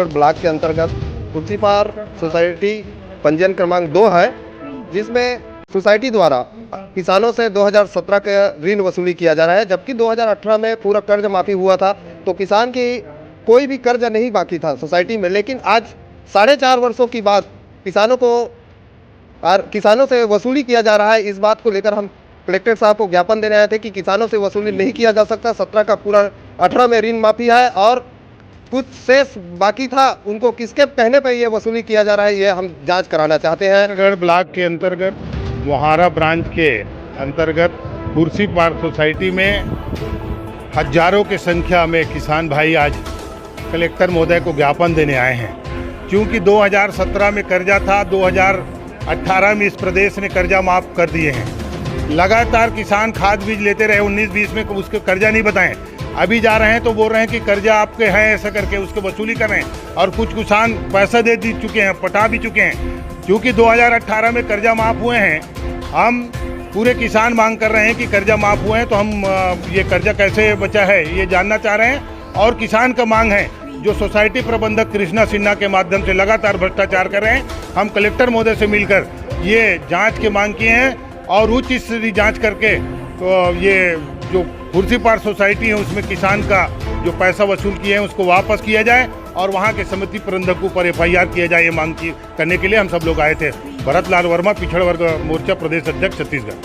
Block के अंतर्गत Khursipar society पंजीयन क्रमांक 2 है, जिसमें सोसाइटी द्वारा किसानों से 2017 का ऋण वसूली किया जा रहा है, जबकि 2018 में पूरा कर्ज माफी हुआ था। तो किसान की कोई भी कर्ज नहीं बाकी था सोसाइटी में, लेकिन आज 4.5 वर्षों की बाद किसानों से वसूली किया जा रहा है। इस बात को लेकर हम कलेक्टर साहब को ज्ञापन देने आए थे कि किसानों से वसूली नहीं किया जा सकता। 17 का पूरा 18 में ऋण माफी है और कुछ शेष बाकी था, उनको किसके कहने पर ये वसूली किया जा रहा है, ये हम जांच कराना चाहते हैं। गढ़ ब्लॉक के अंतर्गत मोहारा ब्रांच के अंतर्गत खुर्सीपार सोसाइटी में हजारों की संख्या में किसान भाई आज कलेक्टर महोदय को ज्ञापन देने आए हैं। क्योंकि 2017 में कर्जा था, 2018 में इस प्रदेश ने कर्जा माफ कर दिए हैं। लगातार किसान खाद बीज लेते रहे, 19-20 में उसके कर्जा नहीं बताएं। अभी जा रहे हैं तो बोल रहे हैं कि कर्जा आपके हैं, ऐसा करके उसके वसूली कर रहे हैं। और कुछ किसान पैसा दे चुके हैं, पटा भी चुके हैं। क्योंकि 2018 में कर्जा माफ़ हुए हैं, हम पूरे किसान मांग कर रहे हैं कि कर्जा माफ़ हुए हैं तो हम ये कर्जा कैसे बचा है ये जानना चाह रहे हैं। और किसान का मांग है, जो सोसाइटी प्रबंधक कृष्णा सिन्हा के माध्यम से लगातार भ्रष्टाचार कर रहे हैं, हम कलेक्टर महोदय से मिलकर ये जाँच की मांग किए हैं और उच्च स्तरीय जाँच करके तो ये जो खुर्सीपार सोसाइटी है उसमें किसान का जो पैसा वसूल किए हैं उसको वापस किया जाए और वहाँ के समिति प्रबंधकों पर FIR किया जाए। ये मांग करने के लिए हम सब लोग आए थे। भरत लाल वर्मा, पिछड़ा वर्ग मोर्चा प्रदेश अध्यक्ष, छत्तीसगढ़।